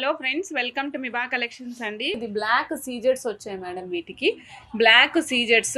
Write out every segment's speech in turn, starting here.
Hello friends, welcome to Miba collections అండి. ఇది black సీజెట్స్ వచ్చాయి మేడం. వీటికి బ్లాక్ సీజెట్స్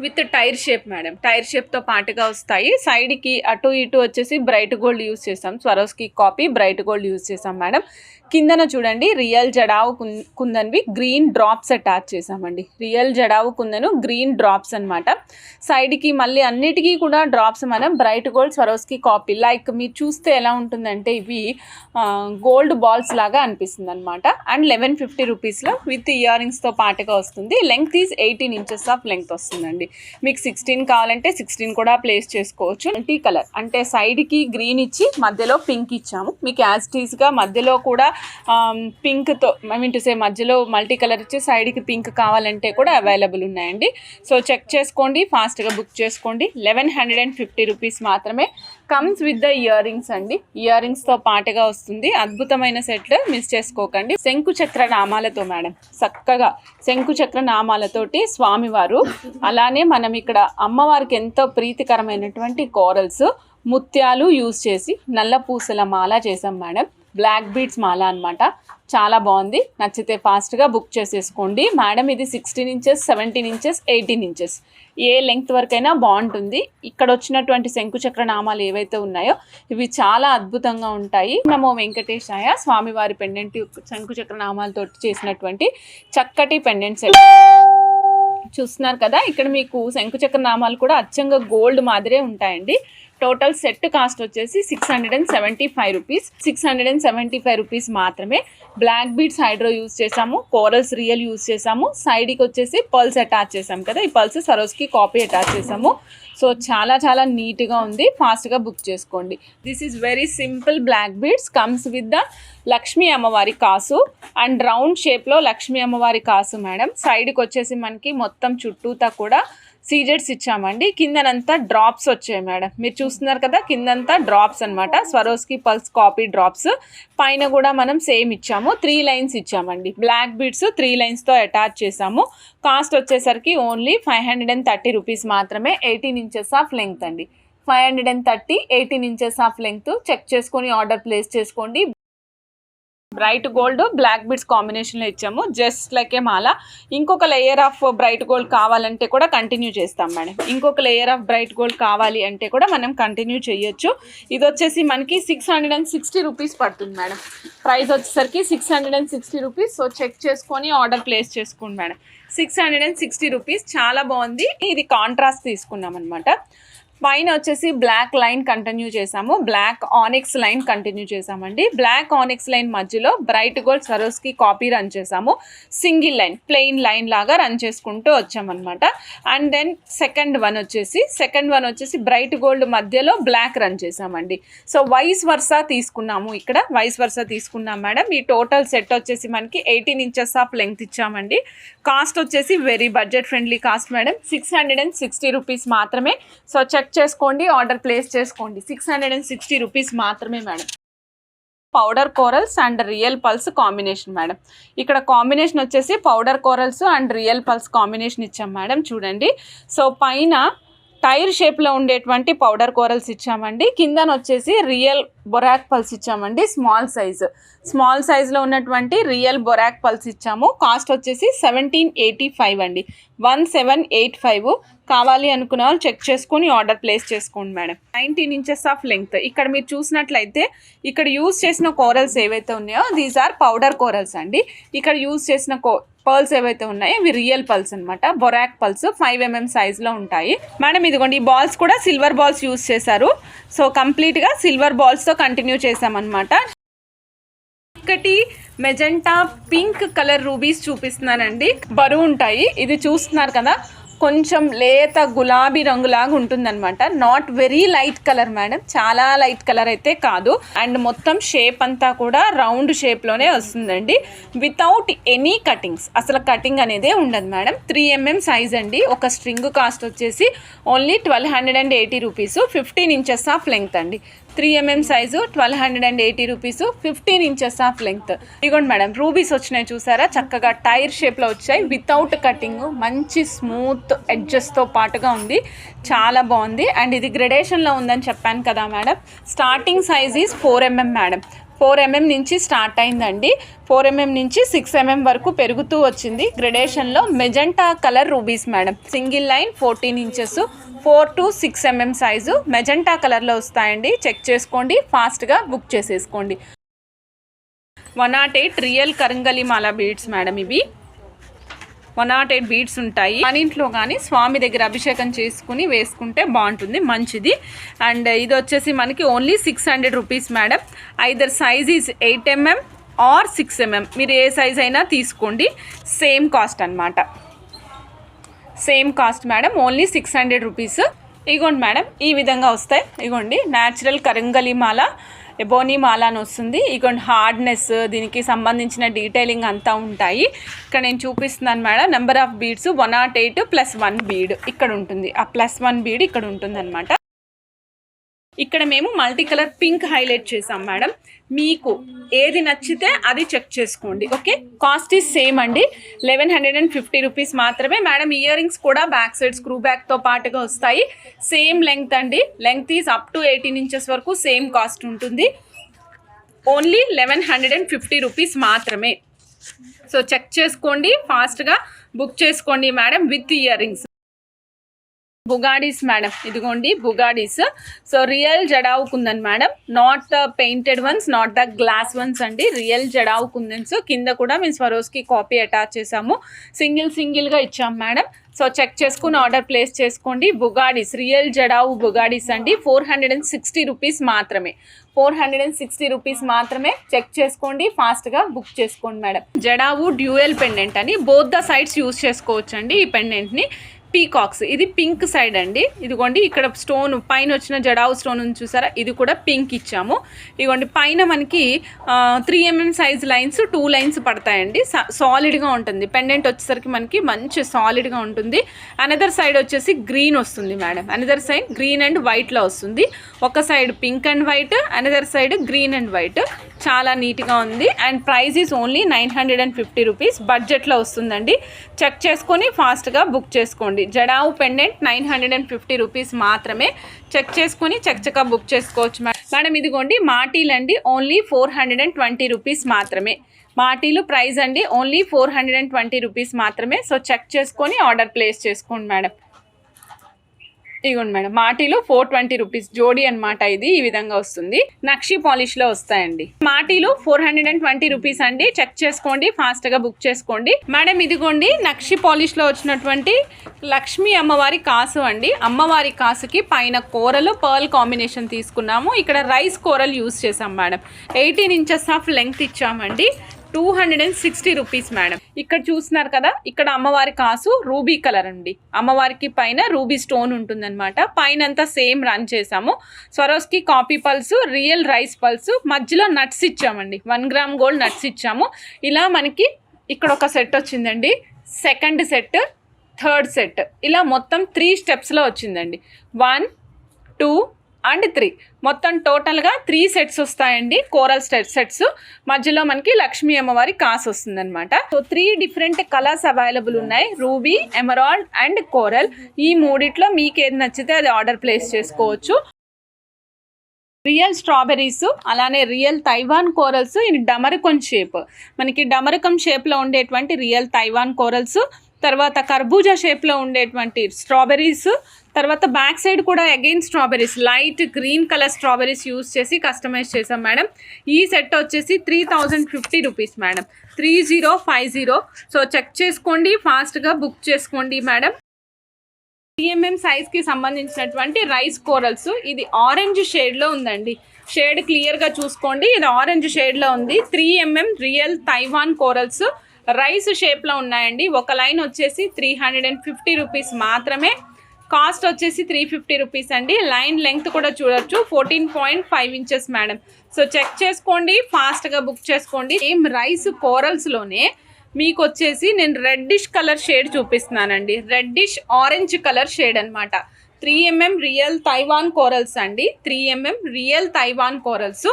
with tier shape madam. Tier షేప్తో పాటుగా వస్తాయి. సైడ్కి అటు ఇటు వచ్చేసి బ్రైట్ గోల్డ్ యూజ్ చేసాం. Swarovski copy bright gold use చేసాం మేడం. కిందన చూడండి రియల్ జడావు కుందన్వి గ్రీన్ డ్రాప్స్ అటాచ్ చేసామండి. Real jadau kundan green drops అనమాట. సైడ్కి మళ్ళీ అన్నిటికీ కూడా డ్రాప్స్ మనం bright gold Swarovski copy. Like మీరు చూస్తే ఎలా ఉంటుందంటే ఇవి గోల్డ్ బాల్స్ లాగా అనిపిస్తుంది అనమాట. అండ్ 1150 రూపీస్లో విత్ ఇయర్ రింగ్స్తో పాటుగా వస్తుంది. Length is 18 inches of length వస్తుందండి. మీకు 16 కావాలంటే 16 కూడా ప్లేస్ చేసుకోవచ్చు. మల్టీ కలర్ అంటే సైడ్కి గ్రీన్ ఇచ్చి మధ్యలో పింక్ ఇచ్చాము. మీకు యాజ్ టీజ్గా మధ్యలో కూడా పింక్తో మధ్యలో మల్టీ కలర్ ఇచ్చి సైడ్కి పింక్ కావాలంటే కూడా అవైలబుల్ ఉన్నాయండి. సో చెక్ చేసుకోండి, ఫాస్ట్గా బుక్ చేసుకోండి. 1150 రూపీస్ మాత్రమే. Comes with the ear rings అండి. ఇయర్ రింగ్స్తో పాటుగా వస్తుంది. అద్భుతమైన సెట్లు, మిస్ చేసుకోకండి. శంకు చక్ర నామాలతో మేడం, చక్కగా శంకు చక్ర నామాలతోటి స్వామివారు. అలానే మనం ఇక్కడ అమ్మవారికి ఎంతో ప్రీతికరమైనటువంటి కోరల్స్ ముత్యాలు యూజ్ చేసి నల్ల పూసల మాల చేసాం మేడం. బ్లాక్ బీడ్స్ మాల అనమాట. చాలా బాగుంది. నచ్చితే ఫాస్ట్గా బుక్ చేసేసుకోండి మేడం. ఇది 16 ఇంచెస్, 17 ఇంచెస్, 18 ఇంచెస్ ఏ లెంగ్త్ వరకైనా బాగుంటుంది. ఇక్కడ వచ్చినటువంటి శంకుచక్ర నామాలు ఏవైతే ఉన్నాయో ఇవి చాలా అద్భుతంగా ఉంటాయి. నమో వెంకటేశాయ స్వామివారి పెండెంట్ శంకుచక్ర నామాలతో చేసినటువంటి చక్కటి పెండెంట్ సెట్ చూస్తున్నారు కదా. ఇక్కడ మీకు శంకుచక్ర నామాలు కూడా అచ్చంగా గోల్డ్ మాదిరే ఉంటాయండి. టోటల్ సెట్ కాస్ట్ వచ్చేసి 675 రూపీస్. 675 రూపీస్ మాత్రమే. బ్లాక్ బీడ్స్ హైడ్రో యూజ్ చేసాము, కోరల్స్ రియల్ యూజ్ చేసాము. సైడ్కి వచ్చేసి పర్ల్స్ అటాచ్ చేసాము కదా. ఈ పర్ల్స్ సరోస్కి కాపీ అటాచ్ చేసాము. సో చాలా చాలా నీట్గా ఉంది. ఫాస్ట్గా బుక్ చేసుకోండి. This is very simple black beads. Comes with the Lakshmi అమ్మవారి కాసు అండ్ రౌండ్ షేప్లో లక్ష్మీ అమ్మవారి కాసు మేడం. సైడ్కి వచ్చేసి మనకి మొత్తం చుట్టూతా కూడా సీజెట్స్ ఇచ్చామండి. కిందనంతా డ్రాప్స్ వచ్చాయి మేడం. మీరు చూస్తున్నారు కదా, కిందంతా డ్రాప్స్ అనమాట. Swarovski pulse copy drops. పైన కూడా మనం సేమ్ ఇచ్చాము. 3 లైన్స్ ఇచ్చామండి. బ్లాక్ బీడ్స్ 3 లైన్స్తో అటాచ్ చేసాము. కాస్ట్ వచ్చేసరికి ఓన్లీ 530 రూపీస్ మాత్రమే. 18 ఇంచెస్ ఆఫ్ లెంగ్త్ అండి. 530, 18 ఇంచెస్ ఆఫ్ లెంగ్త్. చెక్ చేసుకొని ఆర్డర్ ప్లేస్ చేసుకోండి. బ్రైట్ గోల్డ్ బ్లాక్ బీడ్స్ కాంబినేషన్లో ఇచ్చాము. జస్ట్ లైక్ ఏ మాల. ఇంకొక లేయర్ ఆఫ్ బ్రైట్ గోల్డ్ కావాలంటే కూడా కంటిన్యూ చేస్తాం మేడం. ఇంకొక లేయర్ ఆఫ్ బ్రైట్ గోల్డ్ కావాలి అంటే కూడా మనం కంటిన్యూ చేయొచ్చు. ఇది వచ్చేసి మనకి 660 రూపీస్ పడుతుంది మేడం. ప్రైస్ వచ్చేసరికి 660 రూపీస్. సో చెక్ చేసుకొని ఆర్డర్ ప్లేస్ చేసుకోండి మేడం. 660 రూపీస్. చాలా బాగుంది. ఇది కాంట్రాస్ట్ తీసుకున్నాం అనమాట. పైన వచ్చేసి బ్లాక్ లైన్ కంటిన్యూ చేసాము. బ్లాక్ ఆనిక్స్ లైన్ కంటిన్యూ చేసామండి. బ్లాక్ ఆనిక్స్ లైన్ మధ్యలో bright gold Swarovski copy run చేసాము. సింగిల్ లైన్ ప్లెయిన్ లైన్ లాగా రన్ చేసుకుంటూ వచ్చామన్నమాట. అండ్ దెన్ సెకండ్ వన్ వచ్చేసి బ్రైట్ గోల్డ్ మధ్యలో బ్లాక్ రన్ చేసామండి. సో వైస్ వర్సా తీసుకున్నాము. ఇక్కడ వైస్ వర్సా తీసుకున్నాం మేడం. ఈ టోటల్ సెట్ వచ్చేసి మనకి 18 ఇంచెస్ ఆఫ్ లెంగ్త్ ఇచ్చామండి. కాస్ట్ వచ్చేసి very budget friendly cost madam. 660 rupees మాత్రమే. సో చెక్ చేసుకోండి, ఆర్డర్ ప్లేస్ చేసుకోండి. 660 రూపీస్ మాత్రమే madam. Powder corals and real pulse combination madam. ఇక్కడ కాంబినేషన్ వచ్చేసి powder corals and real pulse combination ఇచ్చాం మేడం. చూడండి. సో పైన టైర్ షేప్లో ఉండేటువంటి పౌడర్ కోరల్స్ ఇచ్చామండి. కిందన వచ్చేసి రియల్ బొరాక్ పల్స్ ఇచ్చామండి. స్మాల్ సైజ్లో ఉన్నటువంటి రియల్ బొరాక్ పల్స్ ఇచ్చాము. కాస్ట్ వచ్చేసి 1785 అండి. 1785. కావాలి అనుకున్న వాళ్ళు చెక్ చేసుకొని ఆర్డర్ ప్లేస్ చేసుకోండి మేడం. 19 inches of length. ఇక్కడ మీరు చూసినట్లయితే ఇక్కడ యూజ్ చేసిన కోరల్స్ ఏవైతే ఉన్నాయో దీస్ ఆర్ పౌడర్ కోరల్స్ అండి. ఇక్కడ యూజ్ చేసిన పర్ల్స్ ఏవైతే ఉన్నాయో ఇవి రియల్ పల్స్ అనమాట. బొరాక్ పల్స్ 5 mm సైజ్లో ఉంటాయి మేడం. ఇదిగోండి, ఈ బాల్స్ కూడా సిల్వర్ బాల్స్ యూజ్ చేశారు. సో కంప్లీట్గా సిల్వర్ బాల్స్తో కంటిన్యూ చేసామన్నమాట. ఒకటి మెజెంటా పింక్ కలర్ రూబీస్ చూపిస్తున్నానండి. బరువు ఉంటాయి. ఇది చూస్తున్నారు కదా, కొంచెం లేత గులాబీ రంగులాగా ఉంటుందన్నమాట. Not very light colour madam. చాలా లైట్ కలర్ అయితే కాదు. అండ్ మొత్తం షేప్ అంతా కూడా రౌండ్ షేప్లోనే వస్తుందండి. Without any cuttings. అసలు కటింగ్ అనేదే ఉండదు మేడం. 3 mm సైజ్ అండి. ఒక స్ట్రింగ్ కాస్ట్ వచ్చేసి only 1280 rupees. 15 inches of length అండి. 3 mm size 1280 rupees. 15 inches of length. ఇదిగోండి మేడం, రూబీస్ వచ్చినాయి చూసారా, చక్కగా టైర్ షేప్లో వచ్చాయి. వితౌట్ కటింగ్, మంచి స్మూత్ ఎడ్జెస్తో పాటుగా ఉంది. చాలా బాగుంది. అండ్ ఇది గ్రెడేషన్లో ఉందని చెప్పాను కదా madam. Starting size is 4 mm madam. 4mm నుంచి స్టార్ట్ అయిందండి. 4mm నుంచి 6mm వరకు పెరుగుతూ వచ్చింది. గ్రెడేషన్లో magenta colour rubies madam. Single line 14 inches 4 to 6mm size magenta కలర్లో వస్తాయండి. చెక్ చేసుకోండి, ఫాస్ట్గా బుక్ చేసేసుకోండి. 108 రియల్ కరంగలి మాల బీడ్స్ మేడం. ఇవి 108 బీడ్స్ ఉంటాయి. మన ఇంట్లో కానీ స్వామి దగ్గర అభిషేకం చేసుకుని వేసుకుంటే బాగుంటుంది, మంచిది. అండ్ ఇది వచ్చేసి మనకి only 600 rupees madam. Either size is 8mm or 6mm, మీరు ఏ సైజ్ అయినా తీసుకోండి. సేమ్ కాస్ట్ అనమాట, same cost madam. Only 600 rupees. ఇగోండి మేడం, ఈ విధంగా వస్తాయి. ఇగోండి న్యాచురల్ కరంగలి మాల, ఎబోనీ మాల అని వస్తుంది. ఇగోండి హార్డ్నెస్, దీనికి సంబంధించిన డీటెయిలింగ్ అంతా ఉంటాయి. ఇక్కడ నేను చూపిస్తున్నాను madam. Number of beads 108 + 1 bead ఇక్కడ ఉంటుంది. ఆ +1 బీడ్ ఇక్కడ ఉంటుంది అనమాట. ఇక్కడ మేము మల్టీ కలర్ పింక్ హైలైట్ చేసాం మేడం. మీకు ఏది నచ్చితే అది చెక్ చేసుకోండి. ఓకే, కాస్ట్ ఈజ్ సేమ్ అండి, 1150 రూపీస్ మాత్రమే మేడం. ఇయర్ రింగ్స్ కూడా బ్యాక్ సైడ్ స్క్రూ బ్యాక్తో పాటుగా వస్తాయి. సేమ్ లెంగ్త్ అండి, length is up to 18 inches వరకు సేమ్ కాస్ట్ ఉంటుంది. ఓన్లీ 1150 రూపీస్ మాత్రమే. సో చెక్ చేసుకోండి, ఫాస్ట్గా బుక్ చేసుకోండి madam. With earrings bugadis madam. ఇదిగోండి bugadis. So real jadau kundan madam, not the painted ones, not the glass ones అండి. రియల్ జడావు కుందన్స్. కింద కూడా మేము స్వరోస్కి కాపీ అటాచ్ చేసాము, సింగిల్గా ఇచ్చాం మేడం. సో చెక్ చేసుకుని ఆర్డర్ ప్లేస్ చేసుకోండి. బుగాడీస్, రియల్ జడావు బుగాడీస్ అండి. 460 రూపీస్ మాత్రమే, 460 రూపీస్ మాత్రమే. చెక్ చేసుకోండి, ఫాస్ట్గా బుక్ చేసుకోండి మేడం. జడావు డ్యూయల్ పెండెంట్ అని బోత్ ద సైడ్స్ యూజ్ చేసుకోవచ్చు అండి. ఈ పెండెంట్ని పీకాక్స్, ఇది పింక్ సైడ్ అండి. ఇదిగోండి ఇక్కడ స్టోన్ పైన వచ్చిన జడావు స్టోన్ ఉంది చూసారా, ఇది కూడా పింక్ ఇచ్చాము. ఇదిగోండి పైన మనకి 3mm సైజ్ లైన్స్ 2 లైన్స్ పడతాయండి. సాలిడ్గా ఉంటుంది. పెండెంట్ వచ్చేసరికి మనకి మంచి సాలిడ్గా ఉంటుంది. అనదర్ సైడ్ వచ్చేసి గ్రీన్ వస్తుంది madam. Another side green and వైట్లో వస్తుంది. ఒక side pink and white, another side green and white. చాలా నీట్గా ఉంది. And price is only 950 rupees. బడ్జెట్లో వస్తుందండి. చెక్ చేసుకొని ఫాస్ట్గా బుక్ చేసుకోండి. జడావు పెండెంట్ 950 రూపీస్ మాత్రమే. చెక్ చేసుకుని చక్కగా బుక్ చేసుకోవచ్చు మేడం. ఇదిగోండి మాటీలు అండి, ఓన్లీ 420 రూపీస్ మాత్రమే. మాటీలు ప్రైస్ అండి ఓన్లీ 420 రూపీస్ మాత్రమే. సో చెక్ చేసుకొని ఆర్డర్ ప్లేస్ చేసుకోండి మేడం. ఇదిగోండి మేడం, మాటీలు 420 రూపీస్ జోడీ అనమాట. ఇది ఈ విధంగా వస్తుంది. నక్షి పాలిష్లో వస్తాయండి. మాటీలు 420 రూపీస్ అండి. చెక్ చేసుకోండి, ఫాస్ట్గా బుక్ చేసుకోండి మేడం. ఇదిగోండి నక్షి పాలిష్లో వచ్చినటువంటి లక్ష్మీ అమ్మవారి కాసు అండి. అమ్మవారి కాసుకి పైన కూరలు పర్ల్ కాంబినేషన్ తీసుకున్నాము. ఇక్కడ రైస్ కూరలు యూజ్ చేసాం మేడం. 18 ఇంచెస్ ఆఫ్ లెంగ్త్ ఇచ్చామండి. 260 రూపీస్ మేడం. ఇక్కడ చూస్తున్నారు కదా, ఇక్కడ అమ్మవారి కాసు రూబీ కలర్ అండి. అమ్మవారికి పైన రూబీ స్టోన్ ఉంటుందన్నమాట. పైన అంతా సేమ్ రన్ చేసాము. Swarovski copy pulse, real rice pearls, మధ్యలో నట్స్ ఇచ్చామండి. 1 గ్రామ్ గోల్డ్ నట్స్ ఇచ్చాము. ఇలా మనకి ఇక్కడ ఒక సెట్ వచ్చిందండి, సెకండ్ సెట్, థర్డ్ సెట్, ఇలా మొత్తం 3 స్టెప్స్లో వచ్చిందండి. 1, 2 and 3 మొత్తం టోటల్గా 3 సెట్స్ వస్తాయండి. Coral sets. మధ్యలో మనకి లక్ష్మీ అమ్మవారి కాసు వస్తుంది అనమాట. సో 3 డిఫరెంట్ కలర్స్ అవైలబుల్ ఉన్నాయి, రూబీ, ఎమరాల్డ్ అండ్ కోరల్. ఈ మూడిట్లో మీకు ఏది నచ్చితే అది ఆర్డర్ ప్లేస్ చేసుకోవచ్చు. రియల్ స్ట్రాబెర్రీస్, అలానే రియల్ తైవాన్ కోరల్స్, ఇది డమరకం షేప్, మనకి డమరకం షేప్లో ఉండేటువంటి రియల్ తైవాన్ కోరల్స్. తర్వాత కర్బూజా షేప్లో ఉండేటువంటి స్ట్రాబెర్రీస్. తర్వాత బ్యాక్ సైడ్ కూడా again strawberries, light green colour strawberries use చేసి కస్టమైజ్ చేసాం మేడం. ఈ సెట్ వచ్చేసి 3050 రూపీస్ మేడం. 3050. సో చెక్ చేసుకోండి, ఫాస్ట్గా బుక్ చేసుకోండి మేడం. 3mm సైజ్కి సంబంధించినటువంటి రైస్ కోరల్స్. ఇది ఆరెంజ్ షేడ్లో ఉందండి. షేడ్ క్లియర్గా చూసుకోండి, ఇది ఆరెంజ్ షేడ్లో ఉంది. 3mm real Taiwan corals rice షేప్లో ఉన్నాయండి. ఒక లైన్ వచ్చేసి 350 రూపీస్ మాత్రమే. కాస్ట్ వచ్చేసి 350 రూపీస్ అండి. లైన్ లెంగ్త్ కూడా చూడొచ్చు, 14.5 ఇంచెస్ మేడం. సో చెక్ చేసుకోండి, ఫాస్ట్గా బుక్ చేసుకోండి. ఏం రైస్ కోరల్స్లోనే మీకు వచ్చేసి నేను రెడ్డిష్ కలర్ షేడ్ చూపిస్తున్నానండి. రెడ్డిష్ ఆరెంజ్ కలర్ షేడ్ అనమాట. 3mm రియల్ తైవాన్ కోరల్స్ అండి. 3mm real Taiwan corals.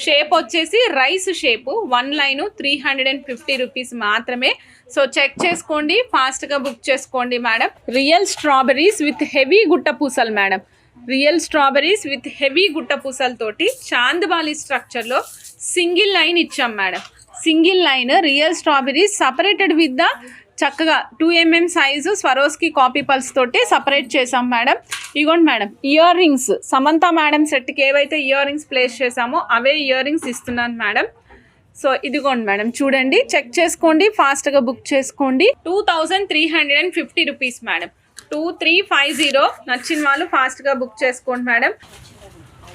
Shape వచ్చేసి రైస్ షేపు. 1 లైన్ 350 రూపీస్ మాత్రమే. సో చెక్ చేసుకోండి, ఫాస్ట్గా బుక్ చేసుకోండి madam. Real strawberries with heavy గుట్ట పూసలు madam. Real strawberries with heavy గుట్ట పూసలతోటి చాందబాలి స్ట్రక్చర్లో సింగిల్ లైన్ ఇచ్చాం madam. Single line real strawberries separated with the చక్కగా 2mm size Swarovski copy pulse తోటి సపరేట్ చేసాం మేడం. ఇగోండి madam ear rings Samantha madam సెట్కి ఏవైతే ఇయర్ రింగ్స్ ప్లేస్ చేసామో అవే ఇయర్ రింగ్స్ ఇస్తున్నాను మేడం. సో ఇదిగోండి మేడం చూడండి, చెక్ చేసుకోండి, ఫాస్ట్గా బుక్ చేసుకోండి. 2350 రూపీస్ మేడం. 2350 నచ్చిన వాళ్ళు ఫాస్ట్గా బుక్ చేసుకోండి మేడం.